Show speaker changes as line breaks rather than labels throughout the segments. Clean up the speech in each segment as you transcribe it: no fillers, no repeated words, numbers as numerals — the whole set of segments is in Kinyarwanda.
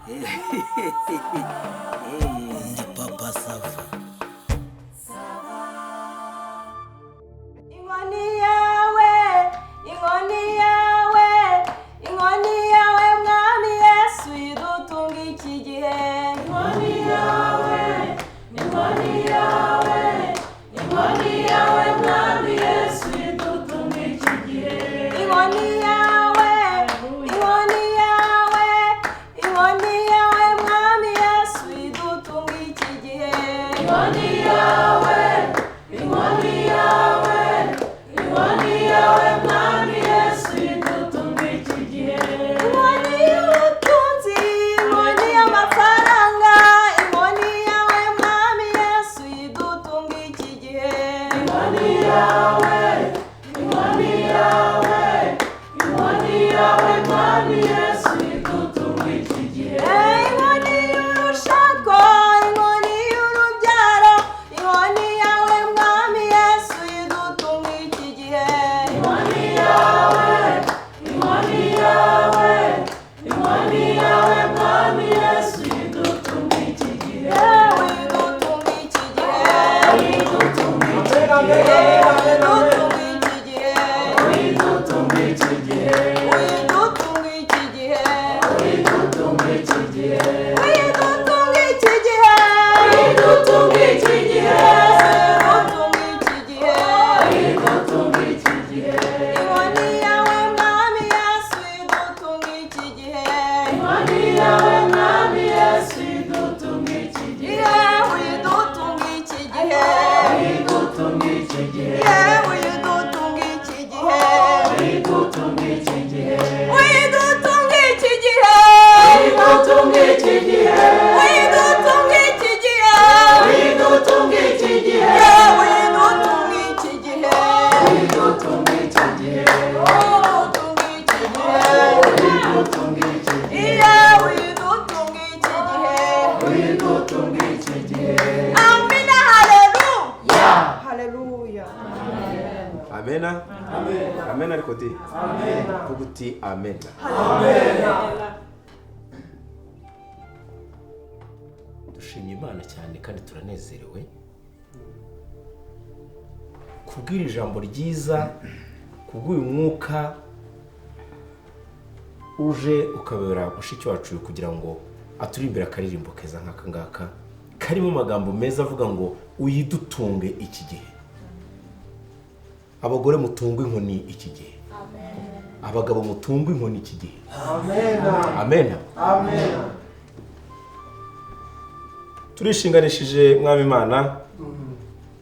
Ndi papa SAVA.
Inkoni yawe mwami Yesu idutunga iki gihe. Inkoni yawe mwami Yesu idutunga iki gihe. Inkoni yawe mwami Yesu idutunga iki gihe. Inkoni yawe mwami Yesu idutunga iki gihe. Inkoni y'ubutunzi, inkoni y'amafaranga, inkoni yawe mwami Yesu idutunga iki gihe. Inkoni yawe mwami Yesu idutunga iki gihe. Inkoni y'urushako, inkoni y'urubyaro, inkoni yawe mwami Yesu idutunga iki gihe. Inkoni yawe mwami Yesu idutunga iki gihe. Idutunga iki gihe. Idutunga iki gihe. Idutunga iki gihe. Idutunga iki gihe. Idutunga iki gihe. Idutunga iki gihe. Idutunga iki gihe. Idutunga iki gihe. Inkoni yawe mwami Yesu idutunga iki gihe. Inkoni yawe mwami Yesu idutunga iki gihe. Idutunga iki gihe. Idutunga iki gihe. Idutunga iki gihe. Idutunga iki gihe. Idutunga iki gihe. Idutunga iki gihe. Idutunga iki gihe. Idutunga iki gihe. Idutunga iki gihe. Amina, haleluya. Haleluya.
Amena. Amena ariko di. Kuguti amena. Dushimye Imana cyane kandi turanezerewe kubwira ijambo ryiza, kubw'uyu mwuka uje ukabera mushiki wacu kugira ngo aturimbira akaririmbo keza nk'aka ngaka karimo amagambo meza avuga ngo uyidutunge iki gihe. Abagore mutungwe inkoni iki gihe. Abagabo mutungwe inkoni iki gihe. Amen. Turishinganishije mwami Imana,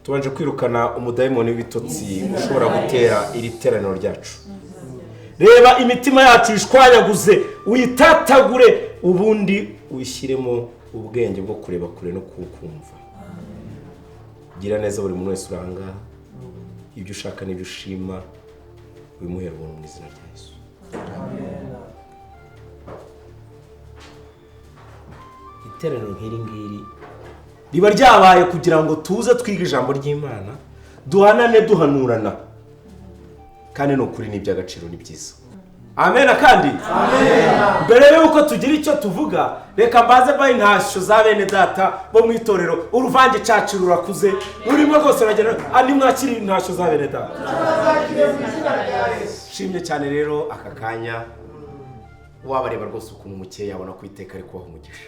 tubanje kwirukana umudayimoni w'ibitotsi ushobora gutera iri teraniro ryacu. Reba imitima yacu ishwanyaguze, uyitatagure, ubundi uyishyiremo ubwenge bwo kureba kure no kukumva. Gira neza buri muntu wese uranga, ibyo ushaka n'ibyo ushima wimuhera ubuntu mu izina rya Yesu. Iteraniro nk'iri ngiri riba ryabaye kugira ngo tuze twiga ijambo ry'Imana, duhanane duhanurana, kandi no kuri n'iby'agaciro ni byiza. Amen kandi. Mbere yuko tugira icyo tuvuga, reka mbaze bayi ntashyo za bene data bo mu itorero. Uruvange cacu rurakuze, urimo rwose ragera andi mwakiri ntashyo za bene data. Shimye cyane rero aka kanya wabareba rwose ukuntu mukeya abona kwiteka ariko aho umugisha.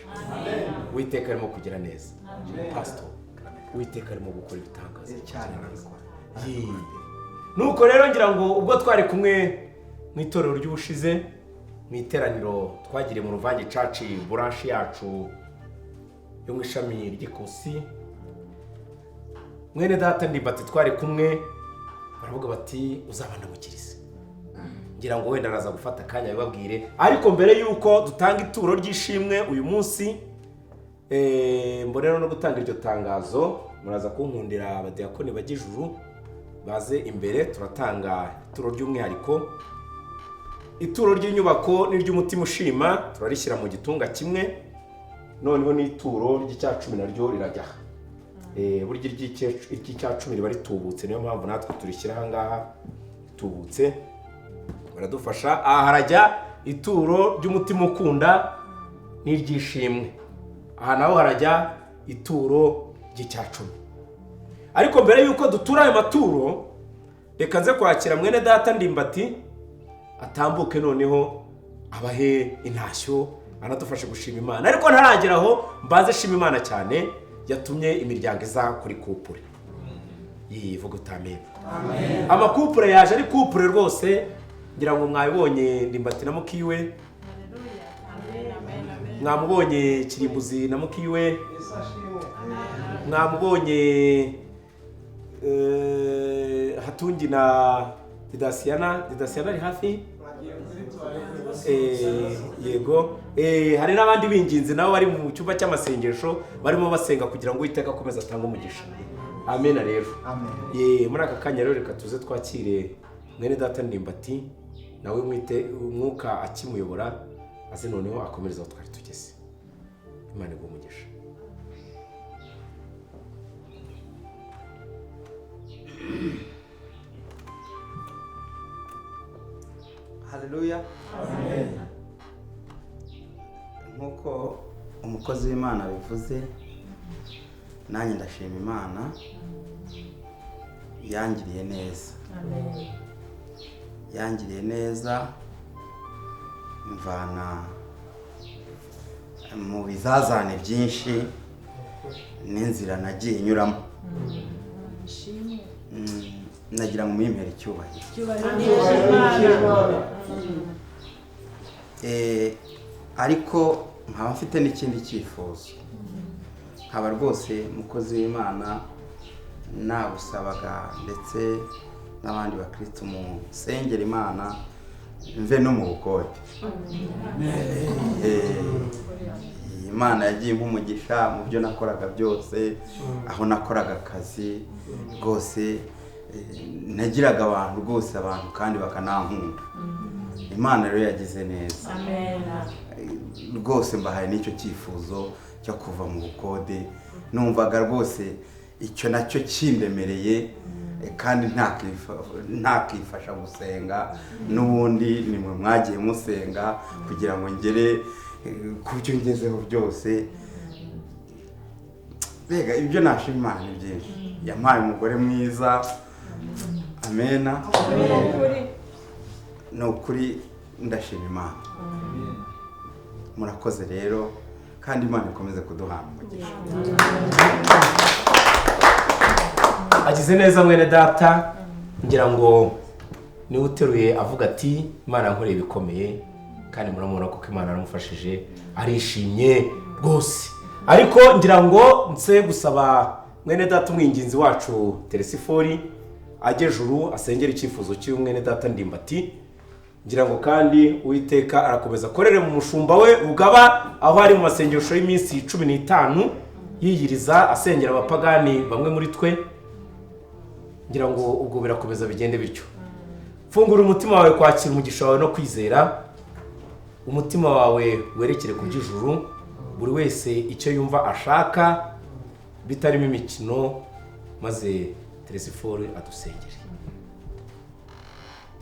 Witeka arimo kugira neza. Pastor, witeka arimo gukora ibitangaza cyane. Nuko rero ngira ngo ubwo twari kumwe mu itorero ry'ubushize, mu iteraniro twagiriye mu Ruvange Church branch yacu yo mu ishami ry'Ikosi, mwene data Ndibati twari kumwe, baravuga bati uzabana mukirize. Ngira ngo wenda araza gufata kanya bibabwire, ariko mbere yuko dutanga ituro ry'ishimwe uyu munsi, mbonera no gutanga iryo tangazo, muraza kunkundira abadiyakoni bagijuru baze imbere. Turatanga ituro ry'umwihariko, ituro ry'inyubako n'iry'umutima ushima turarishyira mu gitunga kimwe, noneho n'ituro ry'icya 10 naryo rirajya. Burya iry'icya 10 riba ritubutse, niyo mpamvu natwe turishyira aha ngaha tubutse. Baradufasha. Aha harajya ituro ry'umutima ukunda, n'iryishimwe. Aha naho harajya ituro ry'icyacumi. Ariko mbere yuko dutura ayo maturo, reka nze kwakira mwene data Ndimbati atambuke noneho abahe intashyo anadufashe gushima Imana. Ariko ntarageraho mbaze shima Imana cyane yatumye imiryango iza kuri couple. Yivuga utamenya. Amen. Amakupure yaje ari couple rwose, ngira ngo mwabibonye Ndimbati na mukiwe. Haleluya. Amen. Mwamubonye Kirimbuzi na mukiwe. Mwamubonye Hatungi na Didasiana ari hafi. Yego. Hari n'abandi binginzi nabo bari mu cyumba cy'amasengesho barimo basenga kugira ngo Uwiteka akomeze atange umugisha. Amen rero. Amen. Muri aka kanya rero reka tuze twakire mwene data Ndimbati nawe mwite umwuka akimuyobora aze noneho akomereza twari tugeze. Imana iguhe umugisha.
Haleluya. Amen. Nkuko umukozi w'Imana bivuze, nanjye ndashima Imana yangiriye neza. Amen. Yangiriye neza mvana mu bizazane byinshi n'inzira nagiye nyuramo. Nagira ngo muyimpere icyubahiro. Ariko nkaba mfite n'ikindi cyifuzo. Nkaba rwose mukozi w'Imana nagusabaga ndetse n'abandi bakristo mu sengera Imana mve no mu bukode. Imana yagiye nk'umugisha mu byo nakoraga byose, aho nakoraga akazi rwose nagiraga abantu rwose abantu kandi bakanankunda. Imana rero yagize neza. Amen. Rwose mbahaye n'icyo cyifuzo cyo kuva mu bukode. Numvaga rwose icyo nacyo kindemereye kandi ntakifasha gusenga. N'ubundi nimwe mwagiye musenga kugira ngo ngere ku byo ngezeho byose. Bega ibyo nashima Imana ni byinshi. Yampaye umugore mwiza. Amena. Ni ukuri ndashima Imana. Murakoze rero kandi Imana ikomeze kuduhana umugisha.
Agize neza mwene data, ngira ngo ni uteruye avuga ati Imana yankoreye ibikomeye kandi muramubona ko Imana yaramufashije arishimye rwose. Ariko ngira ngo nse gusaba mwene data umwinginzi wacu Teresifori ajye juru asengera icyifuzo cy'umwene data Ndimbati. Ngira ngo kandi Uwiteka arakomeza korere mu mushumba we Rugaba aho ari mu masengesho y'iminsi 15 yiyiriza asengera abapagani bamwe muri twe. Ngira ngo ubwo birakomeza bigende bityo. Fungura umutima wawe kwakira umugisha wawe no kwizera. Umutima wawe werekere ku by'ijuru, buri wese icyo yumva ashaka bitarimo imikino, maze Teresifori adusengere.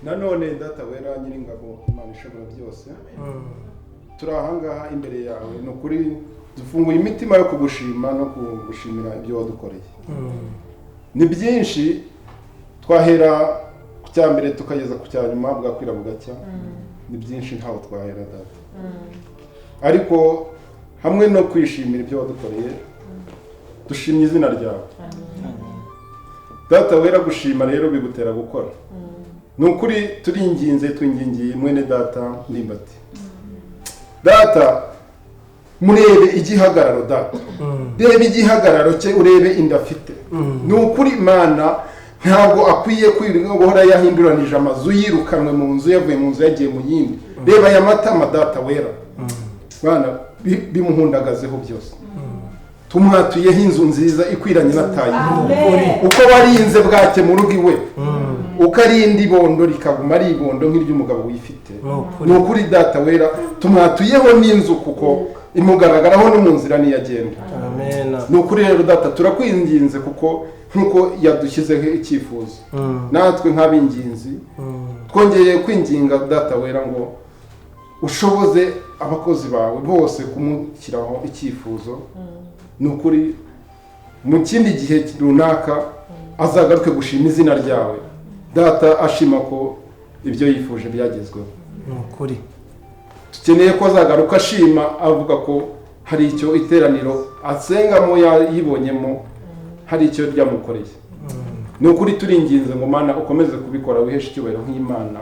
Nanone data wera nyiringabo Imana ishobora byose, turahangaha imbere yawe no kuri dufunguye imitima yo kugushima no kugushimira ibyo wadukoreye. Ni byinshi twahera ku cyambere tukageza ku cyanyuma bwakwira bugacya. Ni byinshi ntaho twahera data. Ariko hamwe no kwishimira ibyo wadukoreye dushimye izina ryawe. Data wera gushima rero bigutera gukora. Nukuri twingingiye mwene data Ndimbati. Data murebe igihagararo data. Rebe igihagararo cye urebe indafite. Nukuri Imana ntabwo akwiye kwiringa guhora yahinduranije amazu yirukanwe mu nzu yavuye mu nzu yagiye mu yindi. Reba aya matama data wera. Bana bimuhundagazeho byose. Tumwatuyeho inzu nziza ikwiranye nataye. Uko warinze bwake mu rugo iwe. Ukarinda ibondo rikaguma ari ibondo nk'iry'umugabo wifite. Nukuri data wera tumwatuyeho n'inzu kuko imugaragaraho no mu nzira niyagenda. Amen. Nukuri rero data turakwinginze kuko nkuko yadushyizeho icyifuzo. Natwe nk'abinginzi twongeye kwinginga data wera ngo ushoboze abakozi bawe bose kumushyiraho icyifuzo ni ukuri mu kindi gihe runaka azagaruke gushima izina ryawe data ashima ko ibyo yifuje byagezweho
ni ukuri
dukeneye ko azagaruka ashima avuga ko hari icyo iteraniro asengamo yibonyemo hari icyo ryamukoreye ni ukuri turinginze ngo mana ukomeze kubikora wiheshe icyubahiro nk'Imana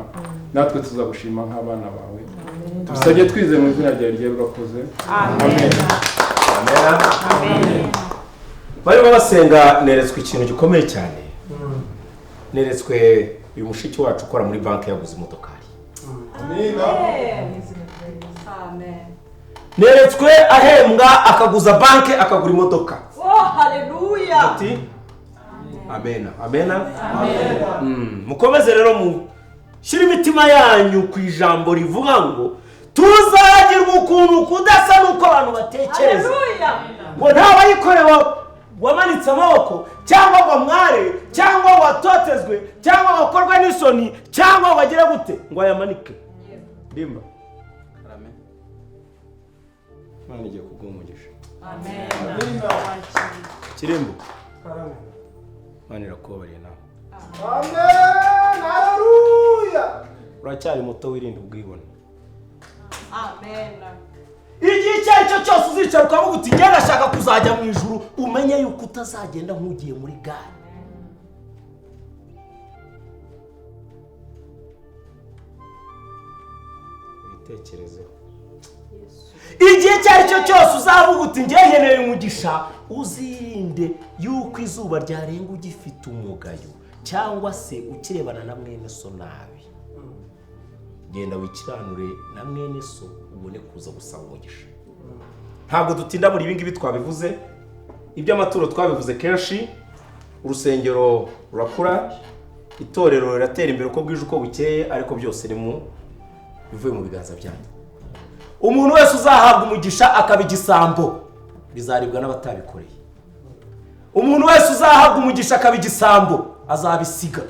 natwe tuzagushima nk'abana bawe dusabye twize mu izina ryawe ryera urakoze amen
amen barimo basenga neretswe ikintu gikomeye cyane neretswe uyu mushiki wacu ukora muri banki yaguze imodokari neretswe ahembwa akaguza banki akagura imodoka
haleluya
ati amen amen mukomeze rero mushyire imitima yanyu ku ijambo rivuga ngo tuzagirwa ukuntu kudasa n'uko abantu batekereza ngo ntabayikorewe wamanitse amaboko cyangwa ngo mware cyangwa watotezwe cyangwa wakorwa n'isoni cyangwa wagira gute ngo ayamanike ndimba amen Imana igiye kuguha umugisha
amen
kirembo Imana irakubabariye nawe
amen haleluya
uracyari muto wirinde ubwibone
amen
igihe icyo ari cyo cyose uzicara ukavuga uti njye ndashaka kuzajya mu ijuru umenye yuko utazagenda nk'ugiye muri gare witekerezeho igihe icyo ari cyo cyose uzavuga uti njye nkeneye umugisha uzirinde yuko izuba ryarenga ugifite umugayo cyangwa se ukirebana na mwene so nabi genda wikiranure na mwene so ubone kuza gusaba umugisha ntabwo dutinda muri ibi ngibi twabivuze iby'amaturo twabivuze kenshi urusengero rurakura itorero riratera imbere uko bwije uko bukeye ariko byose bivuye mu biganza byanyu umuntu wese uzahabwa umugisha akaba igisambo bizaribwa n'abatabikoreye umuntu wese uzahabwa umugisha akaba igisambo azabisiga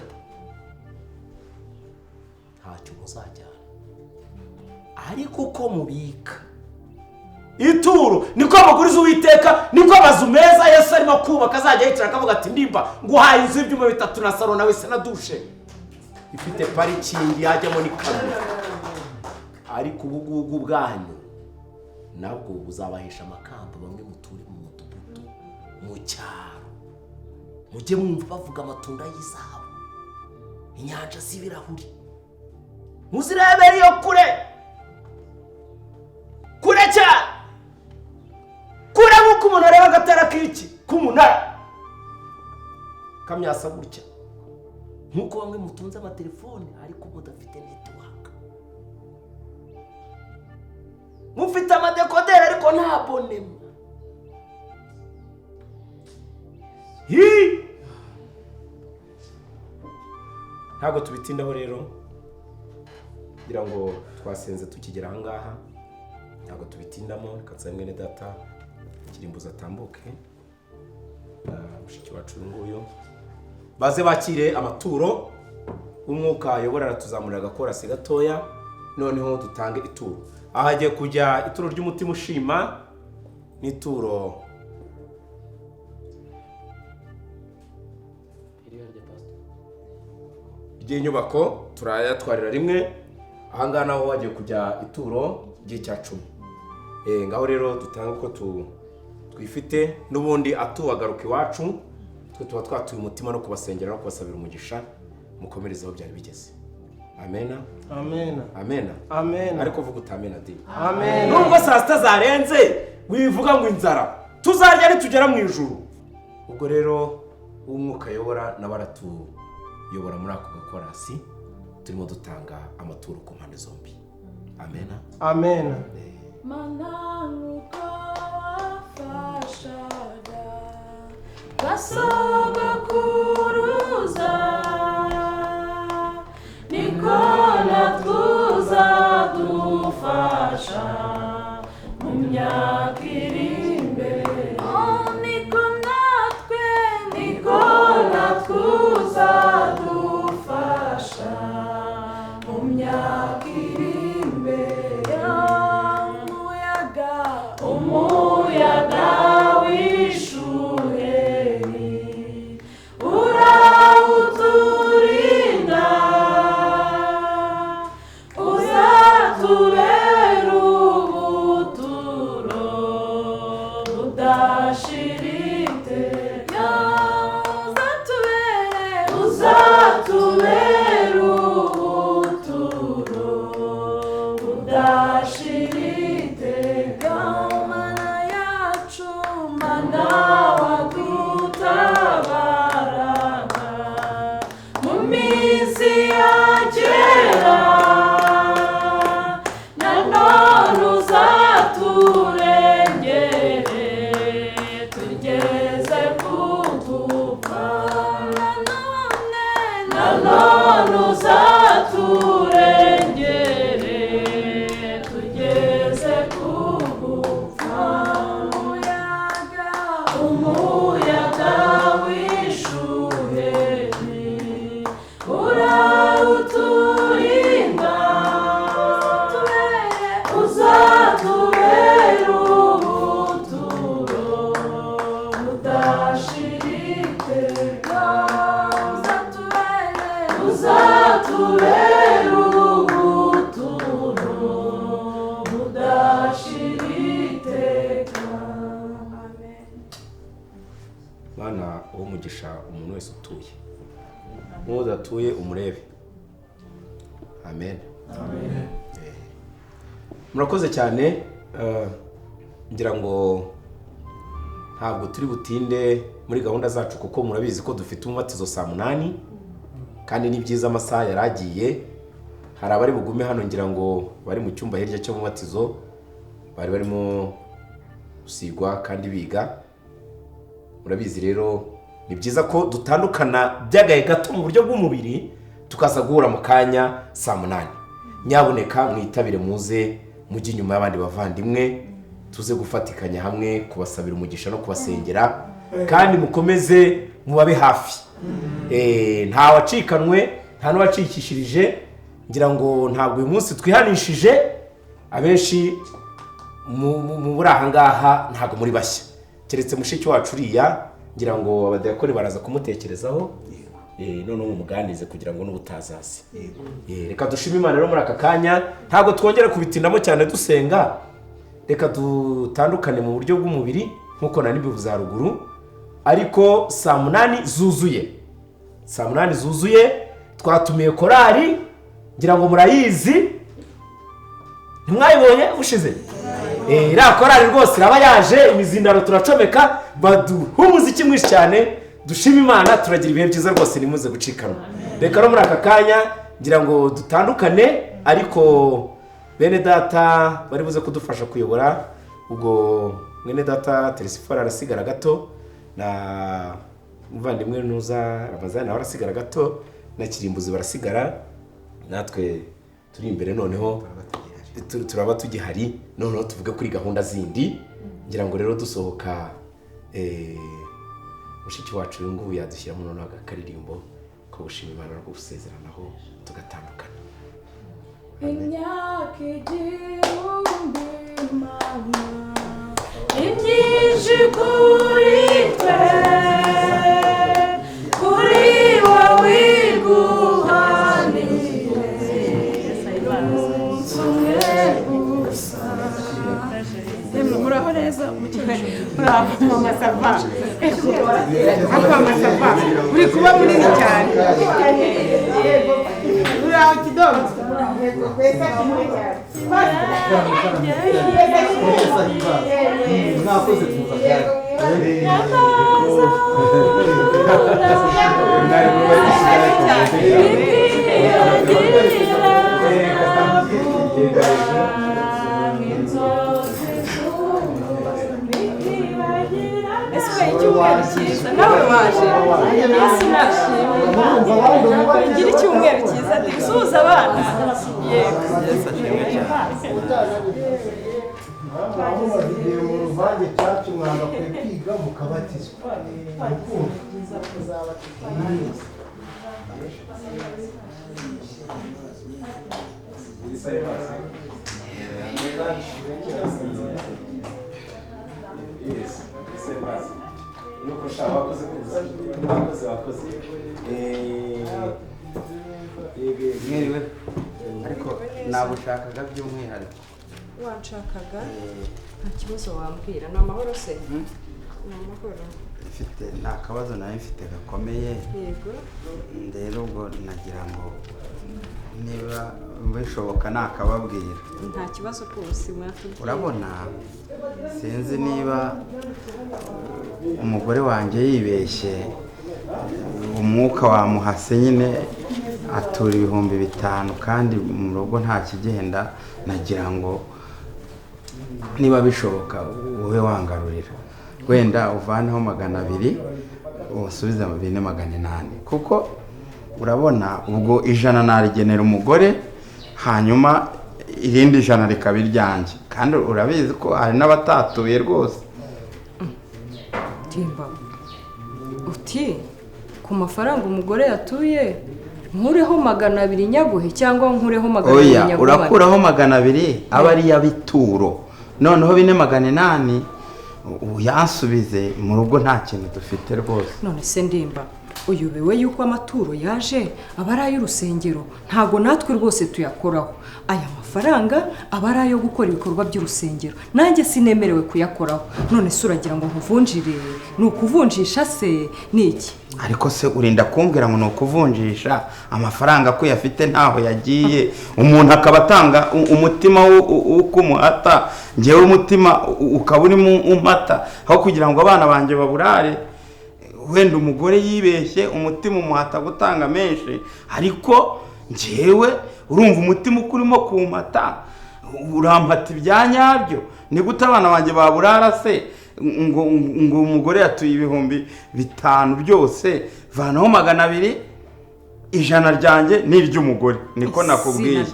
ntacyo muzajyana ariko uko mubika ituro niko muguriza Uwiteka niko amazu meza Yesu arimo kubaka azajya yicara akavuga ati ndimba nguhaye inzu y'ibyuma 3 na salo na wese na dushe ifite parikingi yajyamo n'ikamyo ariko ubugugu bwanyu nabwo buzabahesha amakamba bamwe muturi mu mudugudu mu cyaro mujye mwumva bavuga amatunda y'izahabu inyanja z'ibirahuri muzirebere iyo kure cyane kure nk'uko umuntu areba agatara k'iki k'umunara kamyasa gutya nk'uko bamwe mutunze amatelefone ariko mudafite netiwaka mufite amadekoderi ariko nta bonema ntabwo tubitindaho rero kugira ngo twasenze tukigera aha ngaha ntabwo tubitindamo reka nsabe mwene data kirimbuza atambuke mushiki wacu uyu nguyu baze bakire amaturo umwuka ayobora aratuzamurira agakorasi gatoya noneho dutange ituro aha hagiye kujya ituro ry'umutima ushima n'ituro ry'inyubako turayatwarira rimwe aha ngaha naho hagiye kujya ituro ry'icya-10 ngaho rero dutanga uko twifite n'ubundi atubagaruka iwacu twe tuba twatuye umutima no kubasengera no kubasabira umugisha mukomerezaho byari bigeze amena
Amen.
amena
Amen.
ariko vuga utamena di
Amen.
nubwo saa sita zarenze wivuga ngo inzara tuzarya nitugera mu ijuru ubwo rero umwuka ayobora n'abaratuyobora muri ako gakorasi turimo dutanga amaturo ku mpande zombi amena
Amen.
Mananuka wafashaga basogokuruza niko natuzadufasha mu myaka iri imbere niko natuzadufasha mu myaka iri imbere umuyaga w'ishuheri urawuturinda uzatubera ubuturo budashira iteka uzatubera ubuturo budashira iteka mana yacu mana wadutabaraga mu minsi ya kera nanone uzaturengere tugeze ku gupfa nanone uzaturengere tugeze ku gupfa umuyaga w'ishuheri urawuturinda uzatubera ubuturo budashira iteka uzatubera ubuturo budashira iteka. Amen.
Mana umugisha umuntu wese utuye n'udatuye umurebe. Amen. Murakoze cyane. Ngira ngo ntabwo turi butinde muri gahunda zacu kuko murabizi ko dufite umubatizo saa 8 kandi ni byiza amasaha yaragiye. Hari abari bugume hano ngira ngo bari mu cyumba hirya cyo mubatizo bari barimo gusigwa kandi biga. Murabizi rero ni byiza ko dutandukana byagaye gato mu buryo bw'umubiri tukaza guhura mu kanya saa 8. Nyaboneka mwitabire muze mujye inyuma y'abandi bavandimwe tuze gufatikanya hamwe kubasabira umugisha no kubasengera kandi mukomeze mubabe hafi. Nta wacikanwe nta n'uwacikishirije. Ngira ngo ntabwo uyu munsi twihanishije abenshi mu buraha ngaha ntabwo muri bashya keretse mushiki wacu uriya. Ngira ngo abadiyakoni baraza kumutekerezaho none umuganize kugira ngo n'ubutazazi. Reka dushime Imana rero muri aka kanya ntabwo twongera kubitindamo cyane dusenga. Reka dutandukane mu buryo bw'umubiri nkuko nani bivuze haruguru ariko saa 8 zuzuye. Saa 8 zuzuye twatumiye korali ngira ngo murayizi ntimwayibonye ushize. Ira korali rwose iraba yaje imizindaro turacomeka baduha umuziki mwinshi cyane. Dushima Imana turagira ibihe byiza rwose nimuze gucikanwa. Reka no muri aka kanya ngira ngo dutandukane ariko bene data bari buze kudufasha kuyobora. Ubwo mwene data Teresifora arasigara gato na muvandimwe nuza Ramazani arasigara gato na Kirimbuzi barasigara. Natwe turi imbere noneho turaba tugihari noneho tuvuge kuri gahunda zindi. Ngira ngo rero dusohoka mushiki wacu ngubu yadushyira mu noneho agakaririmbo ko gushima Imana no gusezeranaho tugatandukana.
Imyaka igihumbi Mana imyinshi kuri twe kuri wowe iguhanire umunsi umwe gusa. Muraho neza muraho mama SAVA mama SAVA uri kuba munini cyane. Muraho kidogo icyumweru cyiza nawe waje yesu nashimye gira icyumweru cyiza dusuhuza abana. Yego yesu ashimwe cyane.
Bagiye mu ruvange cyacu mwanga kwiga mukabatizwa.
wakoze
mwiriwe ariko nabushakaga by'umwihariko
wanshakaga nta kibazo wambwira ni amahoro se ni amahoro
mfite nta kabazo nawe mfite gakomeye
yego
rero ubwo nagira ngo niba bishoboka nakababwira
nta kibazo rwose mwatubwira
urabona sinzi niba umugore wanjye yibeshye umwuka wamuhase nyine atura 5,000 kandi mu rugo nta kigenda nagira ngo niba bishoboka wowe wangarurira wenda uvaneho 200 usubize 480 kuko urabona ubwo 100 narigenera umugore hanyuma irindi 100 rikaba iryanjye kandi urabizi ko hari n'abatatuye rwose
timba uti ku mafaranga umugore yatuye nkureho 200 nyaguhe cyangwa nkureho 200
oya
nyaguhe
urakuraho 200 aba ari yabituro noneho 480 uyansubize mu rugo nta kintu dufite rwose
none se ndimba uyobewe yuko amaturo yaje aba ari ay'urusengero ntago natwe rwose tuyakoraho aya mafaranga aba ari ayo gukora ibikorwa by'urusengero nanjye sinemerewe kuyakoraho none se uragira ngo nkuvunjire ni ukuvunjisha se ni iki
ariko se urinda kumbwira ngo ni ukuvunjisha amafaranga ko yafite ntaho yagiye umuntu akaba atanga umutima w'ukumuhata ngewe umutima ukaba urimo umata aho kugira ngo abana banjye baburare wenda umugore yibeshye umutima umuhata gutanga menshi ariko ngewe urumva umutima ukurimo kumata urampata ibyanyabyo ni gute abana banjye baburara se ngo umugore yatuye 5,000 byose vanaho 200 100 ryanjye n'iry'umugore niko nakubwiye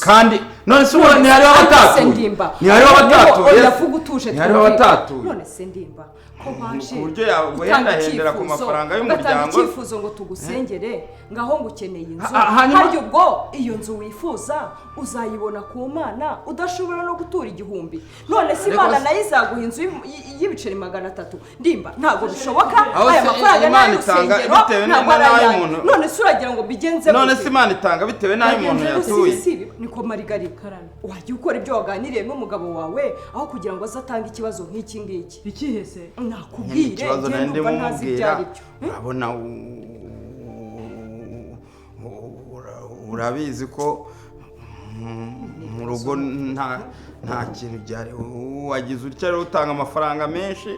kandi none se uwo ni hari abatatuye
none se ndimba ko baje
uburyo yaguhendahendera ku mafaranga y'umuryango
cyifuzo ngo tugusengere ngaho ngo ukeneye inzu hari ubwo iyo nzu wifuza uzayibona ku Mana udashobora no gutura 1,000 none se Imana nayo izaguha inzu y'ibiceri 300 ndimba ntago bishoboka aya mafaranga
Imana itanga bitewe n'ay'umuntu
none se uragira ngo bigenze
none se Imana itanga bitewe n'ay'umuntu yatuye
niko Marigarika wajya ukora ibyo waganiriye n'umugabo wawe aho kugira ngo azatange ikibazo nk'iki ngiki
ikihese
nakubwire
ikibazo nende mumubwira urabona urabizi ko mu rugo nta kintu byari wagize utya rero utanga amafaranga menshi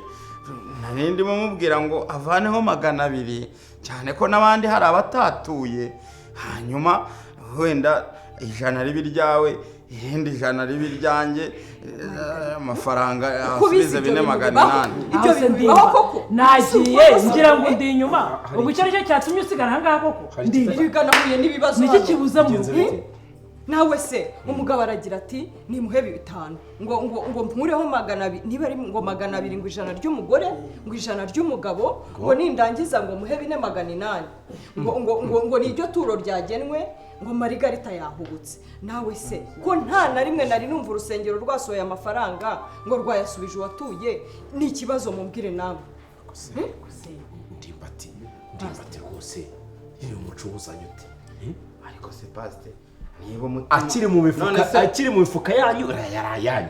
narindi mumubwira ngo avaneho 200 cyane ko nabandi hari abatatuye hanyuma wenda 100 ribi ryawe irindi 100 ribi ryanjye amafaranga asubize 480
ibyo bibaho koko
nagiye ngira ngo ndi inyuma ubwo icyo cyo cyatumye usigara hangaha koko
ndivugana huye n'ibibazo
niki kibuza mu
nawe se umugabo aragira ati nimuhe 5 ngo mpureho 200 niba ari ngo 200 ngo 100 ry'umugore ngo 100 ry'umugabo ngo nindangiza ngo muhe 480 ngo niryo turo ryagenwe ngo Marigarita yahubutse nawe se ko nta na rimwe nari numva urusengero rwasohoye amafaranga ngo rwayasubije uwatuye ni ikibazo mubwire nawe
ndimbati rwose iyo umuco uzanye ute
ariko se pastor niba umutima
akiri mu mifuka yanyu yarayanyu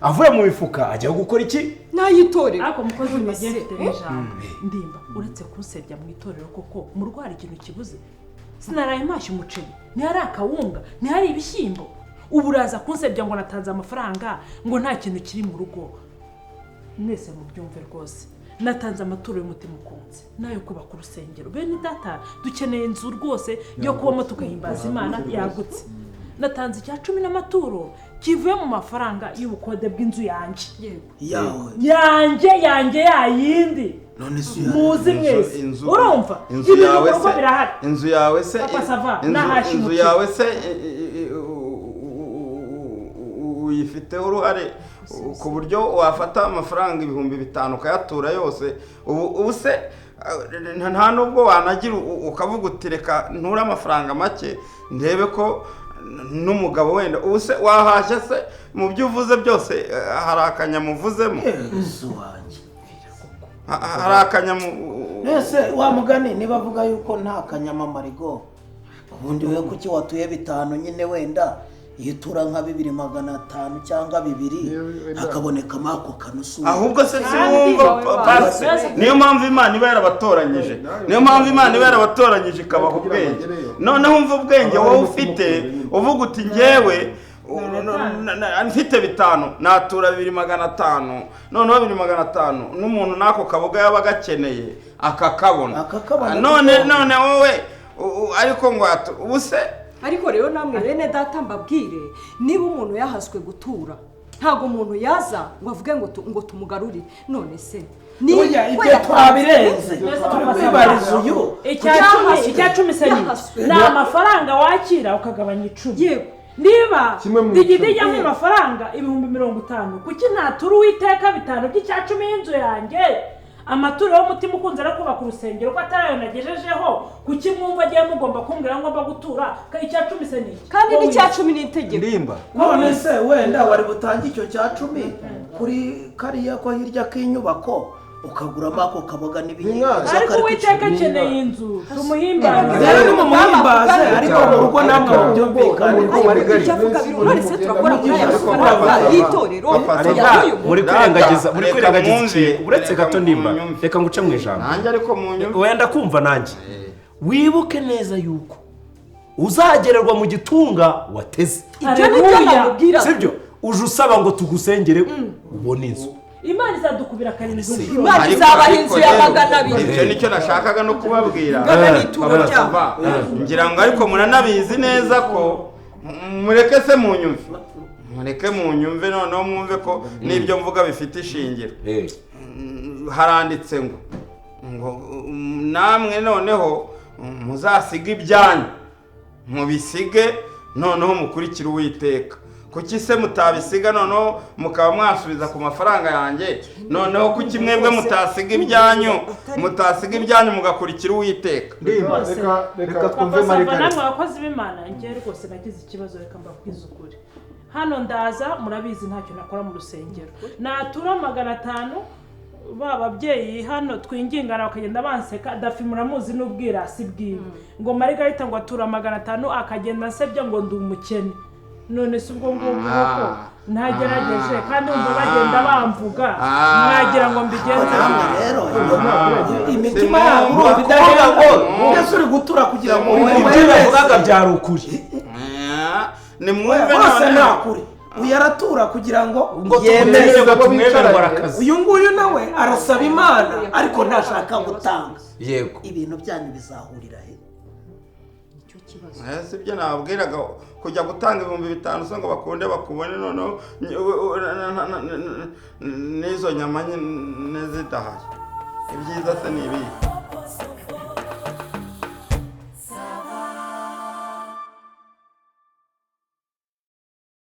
avuye mu mifuka ajya gukora iki
nayitorera
ariko mukozi w'imagenti n'ijambo ndimba uretse kunsebya mu itorero koko mu rwara ikintu kibuze sinaraye mashye umuceri ni hari akawunga ni hari ibishyimbo ubu uraza kunsebya ngo natanze amafaranga ngo nta kintu kiri mu rugo mwese mubyumve rwose natanze amaturo y'umutima ukunze nayo kubaka urusengero bene data dukeneye inzu rwose yo kubamo tugahimbaza Imana yagutse natanze icya 10 n'amaturo kivuye mu mafaranga y'ubukode bw'inzu yanjye yanjye yayindi
none se
muzi mwese urumva
inzu yawe se inzu yawe se uyifite uruhare ku buryo wafata amafaranga 5,000 ukayatura yose ubu se nta nubwo wanagira ukavuga uti reka ntura amafaranga make ndebe ko n'umugabo wenda ubu se wahashya se mu byo uvuze byose hari akanyamuvuzemo hari akanyama
ese wa mugani niba avuga yuko nta kanyama marigo ubundi we kuki watuye 5 nyine wenda iyo tura nka 2,500 cyangwa 2 hakaboneka mako kanusu
ahubwo se simwumva pasi niyo mpamvu Imana iba yarabatoranyije ikabaha ubwenge noneho umva ubwenge wowe ufite uvuga uti njyewe mfite 5 natura 2,500 noneho 2,500 n'umuntu nako kaboga yaba gakeneye akakabona none wowe ariko ngo ubuse
ariko rero namwe bene data mbabwire niba umuntu yahaswe gutura ntago umuntu yaza ngo avuge ngo tumugarurire none se
Oya ibyo twabirenze twibariza uyu
icyacumi se ni amafaranga wakira ukagabanya 10 niba digidi y'amwe mafaranga 50,000 kuki ntatura Uwiteka 5 by'icyacumi y'inzu yanjye amaturo y'umutima ukunze no kubaka urusengero ko atarayo nagejejeho kuki mwumva agiye mugomba kumbwira ngomba gutura icyacumi se ni
kandi n'icyacumi ni itegeko
ndimba
none se wenda wari butange icyo cyacumi kuri kariya ko hirya k'inyubako ukaguramo ako kaboga n'ibindi
ariko Uwiteka akeneye inzu tumuhimbaze
rero ni muhimbaze ariko mu rugo namwe byumvikane
icyavuga birumari se turakora muri aya mafaranga y'itorero
muri kwirengagiza uretse gato ndimba reka nguce mu ijambo
nanjye ariko mu nyumva
wenda kumva nanjye wibuke neza yuko uzagererwa mu gitunga wateze
ibyo nibyo namubwira
sibyo uje usaba ngo tugusengere ubone inzu
Imana izadukubira karindwi
Imana izabaha inzu ya 200
icyo nicyo nashakaga no kubabwira
n'ituro
ngira ngo ariko muranabizi neza ko mureke se mu nyumve noneho mwumve ko n'ibyo mvuga bifite ishingiro haranditse ngo namwe noneho muzasiga ibyanyu mubisige noneho mukurikira Uwiteka kuki se mutabisiga noneho mukaba mwasubiza ku mafaranga yanjye noneho kuki mwebwe mutasiga ibyanyu mugakurikira Uwiteka
reka twumve Marika
namwe abakozi b'Imana njye rwose nagize ikibazo reka mbabwize ukuri hano ndaza murabizi ntacyo nakora mu rusengero natura 500 bababyeyi hano twingingana bakagenda banseka dafi muramuzi n'ubwirasi bwiwe ngo Margarita ngo atura 500 akagenda nsebya ngo ndi umukene none se ubwo ngubwo ko ntagerageje kandi umva bagenda bamvuga mwagira ngo mbigenze
rero imitima yabo bidahera ngo uri gutura kugira ngo
uvugaga byari ukuri
ni mwumve
bose nakuri uyaratura kugira ngo
yemeze ko mwemerwa akazi
uyu nguyu nawe arasaba Imana ariko ntashaka gutanga
yego
ibintu byanyu bizahurira he
icyo kibazo
sibyo nababwiraga kujya gutanga 5,000 so ngo bakunde bakubone noneho n'izo nyama nyine zidahaye ibyiza se ni ibi